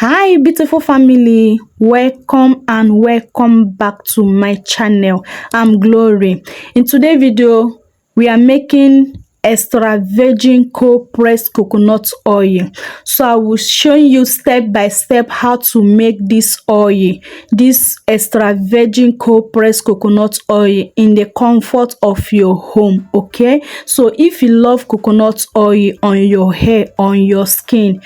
Hi beautiful family, welcome and welcome back to my channel. I'm Glory. In today's video we are making extra virgin cold pressed coconut oil. So I will show you step by step how to make this oil, this extra virgin cold pressed coconut oil in the comfort of your home. Okay, so if you love coconut oil on your hair, on your skin,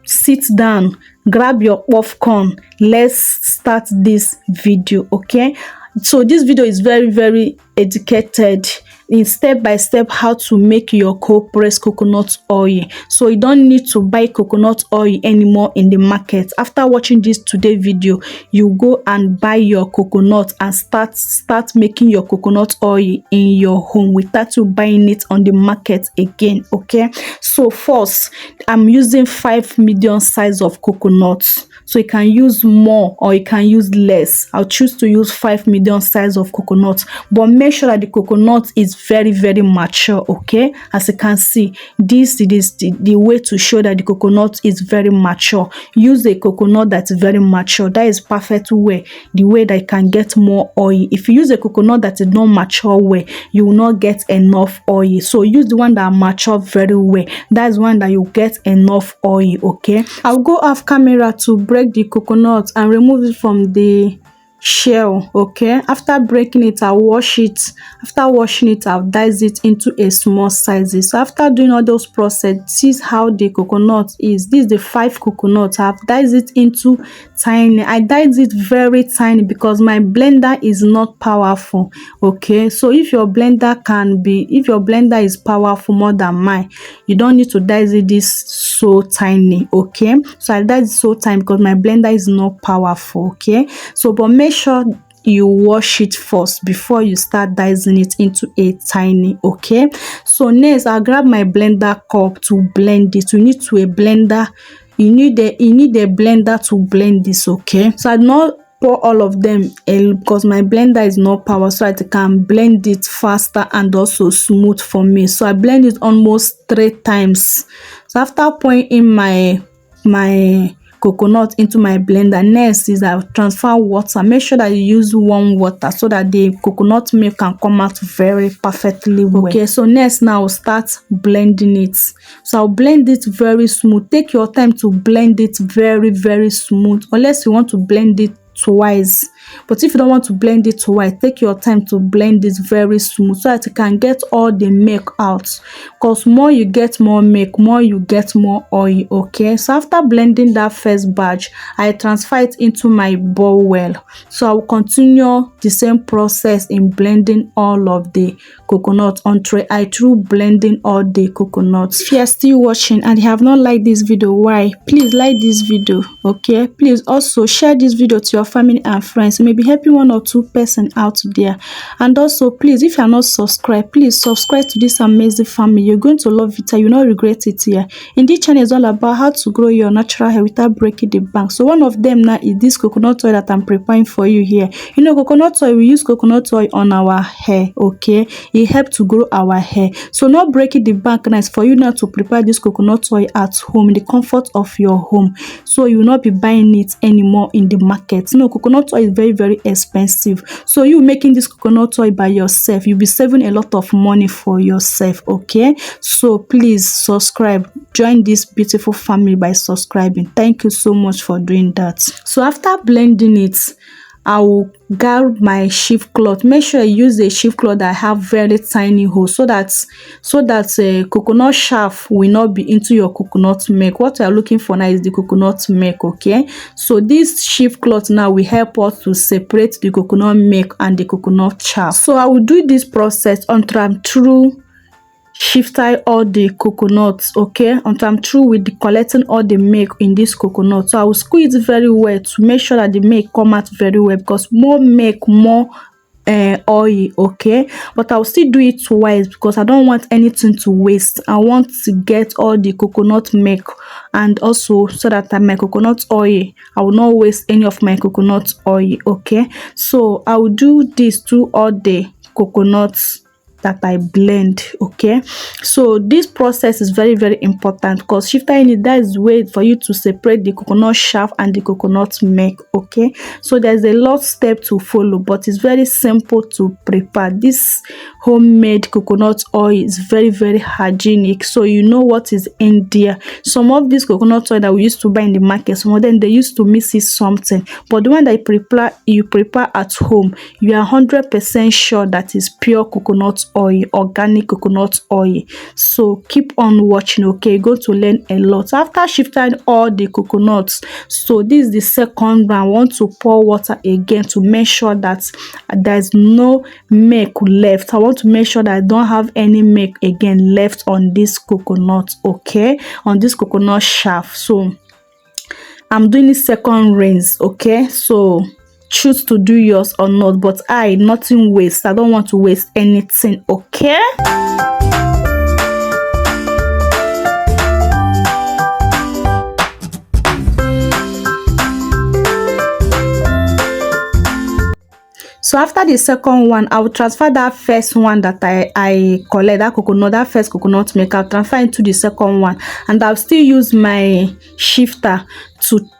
sit down, grab your popcorn, let's start this video. Okay, so this video is very educated in step by step how to make your cold pressed coconut oil. So you don't need to buy coconut oil anymore in the market. After watching this today video, you go and buy your coconut and start making your coconut oil in your home without you buying it on the market again. Okay, so first I'm using 5 medium size of coconuts. So you can use more or you can use less. I'll choose to use 5 medium size of coconut, but make sure that the coconut is very mature. Okay, as you can see, this is the way to show that the coconut is very mature. Use a coconut that's very mature. That is perfect way, the way that you can get more oil. If you use a coconut that is not mature way, you will not get enough oil. So use the one that mature very well. That's one that you get enough oil. Okay, I'll go off camera to break the coconut and remove it from the shell. Okay, after breaking it, I'll wash it. After washing it, I'll dice it into a small sizes. So after doing all those process, this is how the coconut is. This is the 5 coconuts. I've diced it into tiny. I diced it very tiny because my blender is not powerful. Okay, so if your blender is powerful more than mine, you don't need to dice it this so tiny. Okay, so I dice it so tiny because my blender is not powerful. Okay, so but make sure you wash it first before you start dicing it into a tiny. Okay, so next I'll grab my blender cup to blend it. You need a blender to blend this. Okay, so I not pour all of them because my blender is not power, so I can blend it faster and also smooth for me. So I blend it almost 3 times. So after pouring in my coconut into my blender, next is I'll transfer water. Make sure that you use warm water so that the coconut milk can come out very perfectly well. Okay, so next now I'll start blending it. So I'll blend it very smooth. Take your time to blend it very smooth, unless you want to blend it twice. But if you don't want to blend it twice, take your time to blend it very smooth so that you can get all the milk out, because more you get more milk, more you get more oil. Okay, so after blending that first batch, I transfer it into my bowl well. So I will continue the same process in blending all of the coconut until I through blending all the coconuts. If you are still watching and you have not liked this video, why? Please like this video. Okay, please also share this video to your family and friends. Maybe helping 1 or 2 person out there. And also please, if you are not subscribed, please subscribe to this amazing family. You're going to love it and you'll not regret it here. In this channel is all about how to grow your natural hair without breaking the bank. So one of them now is this coconut oil that I'm preparing for you here. You know, coconut oil, we use coconut oil on our hair. Okay, it helps to grow our hair. So not breaking the bank now is for you now to prepare this coconut oil at home in the comfort of your home, so you will not be buying it anymore in the market. No, coconut oil is very expensive. So you making this coconut oil by yourself, you'll be saving a lot of money for yourself. Okay, so please subscribe, join this beautiful family by subscribing. Thank you so much for doing that. So after blending it, I will grab my sheaf cloth. Make sure you use a sheaf cloth that have very tiny holes so that coconut shaft will not be into your coconut milk. What you are looking for now is the coconut milk. Okay, so this sheaf cloth now will help us to separate the coconut milk and the coconut shaft. So I will do this process until I'm through shifting all the coconuts. Okay, until I'm through with collecting all the milk in this coconut. So I will squeeze it very well to make sure that the milk come out very well, because more milk, more oil. Okay, but I'll still do it twice because I don't want anything to waste. I want to get all the coconut milk, and also so that my coconut oil, I will not waste any of my coconut oil. Okay, so I will do this to all the coconuts that I blend. Okay, so this process is very very important, because shifter unit, that is way for you to separate the coconut chaff and the coconut milk. Okay, so there's a lot step to follow, but it's very simple to prepare. This homemade coconut oil is very very hygienic, so you know what is in there. Some of this coconut oil that we used to buy in the market, some of them they used to mix it something, but the one that you prepare at home, you are 100% sure that is pure coconut oil, organic coconut oil. So keep on watching. Okay, you're going to learn a lot. After shifting all the coconuts, so this is the second round. I want to pour water again to make sure that there's no milk left. I want to make sure that I don't have any milk again left on this coconut. Okay, on this coconut chaff. So I'm doing the second rinse. Okay, so choose to do yours or not, but nothing waste. I don't want to waste anything. Okay, so after the second one, I will transfer that first one that I collect, that coconut, that first coconut milk, I'll transfer into the second one, and I'll still use my shifter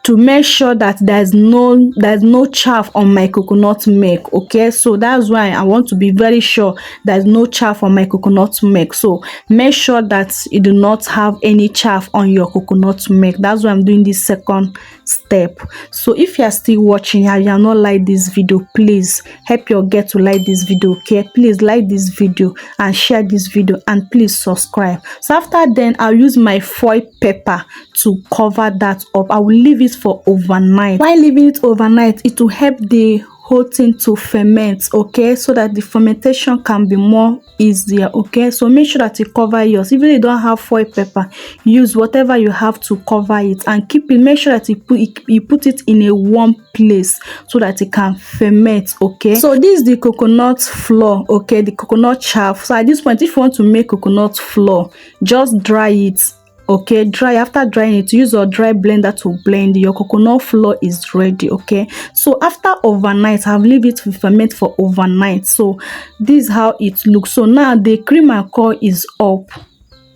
to make sure that there's no chaff on my coconut milk. Okay, so that's why I want to be very sure there's no chaff on my coconut milk. So make sure that you do not have any chaff on your coconut milk. That's why I'm doing this second step. So if you are still watching and you have not liked this video, please help your girl to like this video. Okay, please like this video and share this video, and please subscribe. So after then, I'll use my foil paper to cover that up. I will leave it for overnight. While leaving it overnight, it will help the whole thing to ferment. Okay, so that the fermentation can be more easier. Okay, so make sure that you cover yours. Even if you don't have foil paper, use whatever you have to cover it, and keep it. Make sure that you put it in a warm place so that it can ferment. Okay, so this is the coconut flour. Okay, the coconut chaff. So at this point, if you want to make coconut flour, just dry it. Okay, dry. After drying it, use your dry blender to blend. Your coconut flour is ready. Okay, so after overnight, I've leave it to ferment for overnight. So this is how it looks. So now the cream and coil is up.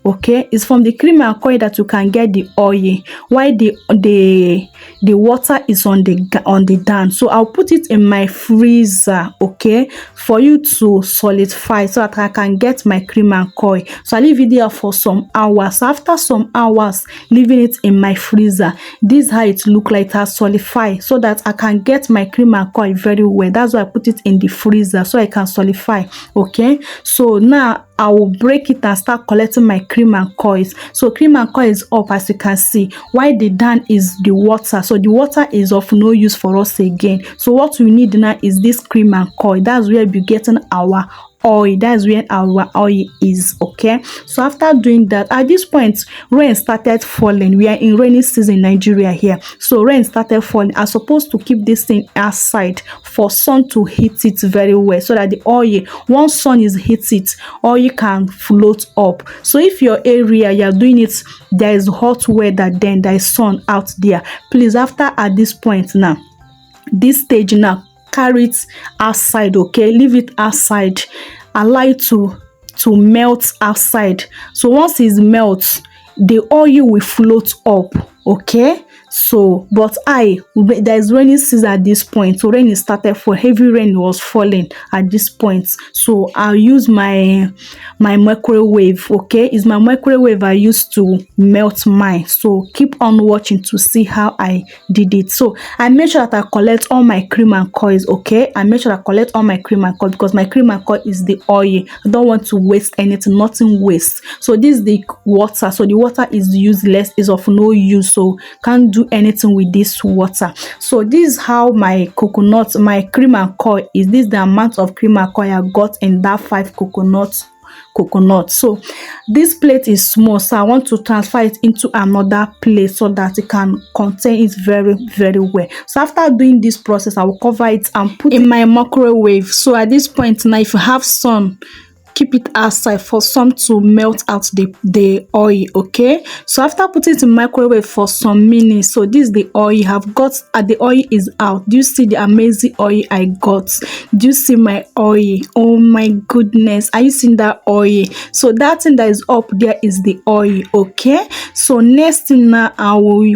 Okay, it's from the cream and coil that you can get the oil, while the water is on the down. So I'll put it in my freezer, okay, for you to solidify, so that I can get my cream and coil. So I leave it there for some hours. After some hours leaving it in my freezer, this is how it look like. It has solidified, so that I can get my cream and coil very well. That's why I put it in the freezer, so I can solidify. Okay, so now I will break it and start collecting my cream and coils. So cream and coil is up, as you can see, while the down is the water. So the water is of no use for us again. So what we need now is this cream and coil. That's where we're getting our oil. That's where our oil is. Okay, so after doing that, at this point, rain started falling. We are in rainy season in Nigeria here, so rain started falling. I'm supposed to keep this thing outside for sun to heat it very well, so that the oil, once sun is hit it, oil can float up. So if your area you're doing it, there is hot weather, then there is sun out there, please, after at this point now, this stage now, carry it outside. Okay, leave it outside, allow it to melt outside. So once it melts, the oil will float up. Okay, so but there's rainy season at this point, so rain is started for heavy rain was falling at this point. So I'll use my microwave. Okay, it's my microwave I used to melt mine. So keep on watching to see how I did it. So I make sure that I collect all my cream and coils. Okay, I make sure I collect all my cream and coil, because my cream and coil is the oil. I don't want to waste anything, nothing waste. So this is the water. So the water is useless, is of no use, so can't do anything with this water. So this is how my cream and coil is. This is the amount of cream and coil I got in that 5 coconut. So this plate is small, so I want to transfer it into another plate so that it can contain it very very well. So after doing this process, I will cover it and put it in my microwave. So at this point now, if you have sun keep it outside for some to melt out the oil. Okay, so after putting it in microwave for some minutes, so this is the oil have got. The oil is out. Do you see the amazing oil I got? Do you see my oil? Oh my goodness, are you seeing that oil? So that thing that is up there is the oil. Okay, so next thing now I will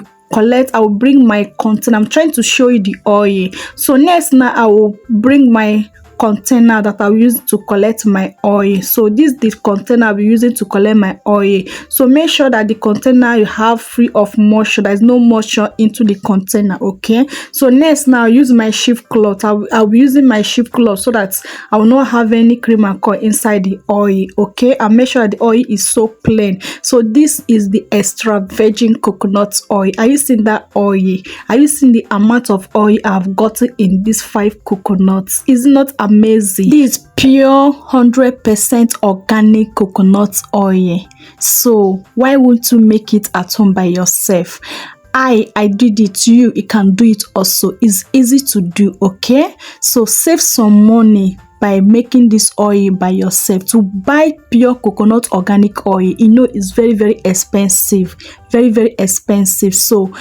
bring my container. I'm trying to show you the oil. So next now I will bring my container that I'll use to collect my oil. So this is the container I'll be using to collect my oil. So make sure that the container you have free of moisture. There's no moisture into the container. Okay, so next now I'll use my shift cloth. I'll be using my shift cloth so that I will not have any cream and oil inside the oil. Okay, and make sure that the oil is so plain. So this is the extra virgin coconut oil. Are you seeing that oil? Are you seeing the amount of oil I've gotten in these 5 coconuts? Is not amazing? This is pure 100% organic coconut oil. So why won't you make it at home by yourself? I did it. You can do it also. It's easy to do. Okay, so save some money by making this oil by yourself. To buy pure coconut organic oil, you know, it's very expensive, very expensive. So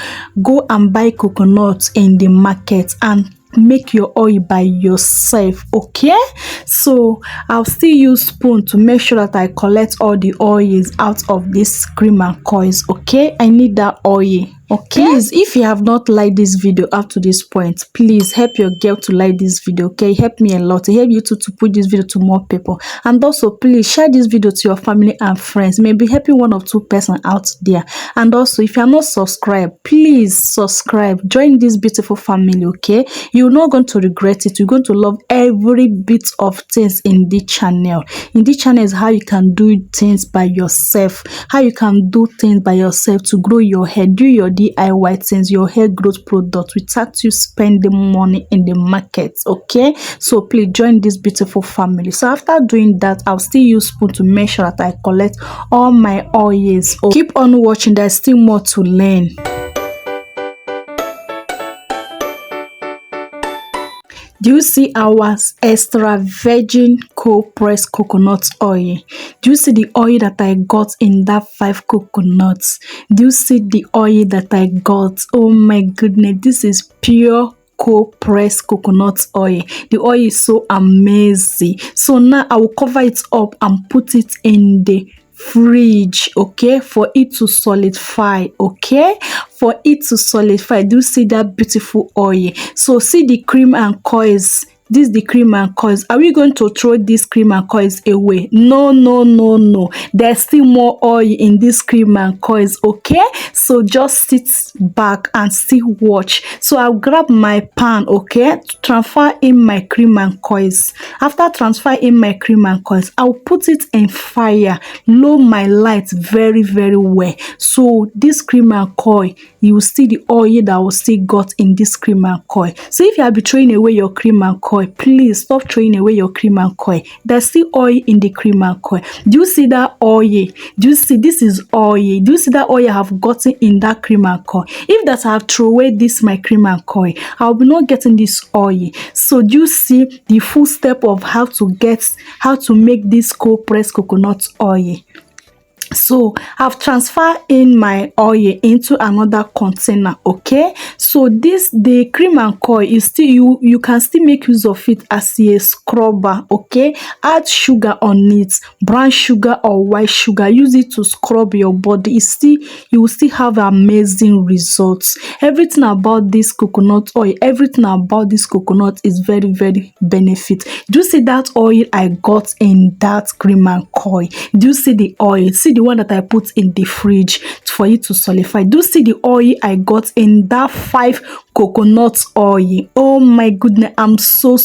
go and buy coconut in the market and make your oil by yourself. Okay, so I'll still use spoon to make sure that I collect all the oils out of this cream and coils. Okay, I need that oil. Okay, please, if you have not liked this video up to this point, please help your girl to like this video. Okay, help me a lot. Help you to put this video to more people. And also please share this video to your family and friends, maybe helping 1 or 2 person out there. And also, if you are not subscribed, please subscribe, join this beautiful family. Okay, you're not going to regret it. You're going to love every bit of things in this channel. In this channel is how you can do things by yourself, how you can do things by yourself to grow your hair, do your DIY things, your hair growth product without you spending money in the market. Okay, so please join this beautiful family. So after doing that, I'll still use spoon to make sure that I collect all my oils. Keep on watching, there's still more to learn. Do you see our extra virgin cold pressed coconut oil? Do you see the oil that I got in that 5 coconuts? Do you see the oil that I got? Oh my goodness, this is pure cold pressed coconut oil. The oil is so amazing. So now I will cover it up and put it in the fridge, okay, for it to solidify. Okay, for it to solidify. Do you see that beautiful oil? So see the cream and coils. This is the cream and coils. Are we going to throw this cream and coils away? No. There's still more oil in this cream and coils. Okay, so just sit back and still watch. So I'll grab my pan, okay, to transfer in my cream and coils. After transfer in my cream and coils, I'll put it in fire, low my light very well. So this cream and coil, you will see the oil that was still got in this cream and coil. So if you have been throwing away your cream and coil, please stop throwing away your cream and coil. There's still oil in the cream and coil. Do you see that oil? Do you see this is oil? Do you see that oil I have gotten in that cream and coil? If that I have thrown away this my cream and coil, I'll be not getting this oil. So do you see the full step of how to make this cold pressed coconut oil? So I've transferred in my oil into another container. Okay, so the cream and coil is still, you can still make use of it as a scrubber. Okay, add sugar on it, brown sugar or white sugar, use it to scrub your body. You will still have amazing results. Everything about this coconut oil, everything about this coconut is very benefit. Do you see that oil I got in that cream and coil? Do you see the oil? See the one that I put in the fridge for it to solidify? Do you see the oil I got in that 5 coconut oil? Oh my goodness, I'm so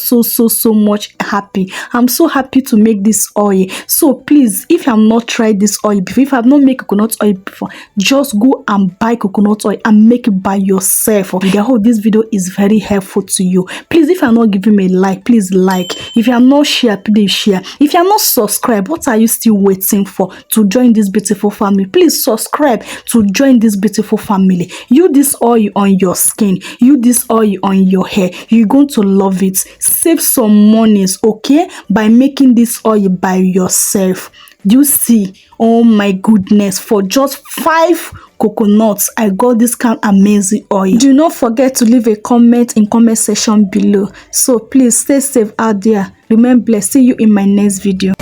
much happy. I'm so happy to make this oil. So please, if you have not tried this oil before, if you have not made coconut oil before, just go and buy coconut oil and make it by yourself. I hope this video is very helpful to you. Please, if you are not giving me a like, please like. If you are not share, please share. If you are not subscribed, what are you still waiting for to join this this beautiful family. Please subscribe to join this beautiful family. Use this oil on your skin, use this oil on your hair. You're going to love it. Save some monies, okay, by making this oil by yourself. You see, oh my goodness, for just 5 coconuts I got this kind of amazing oil. Do not forget to leave a comment in comment section below. So please stay safe out there. Remain blessed. See you in my next video.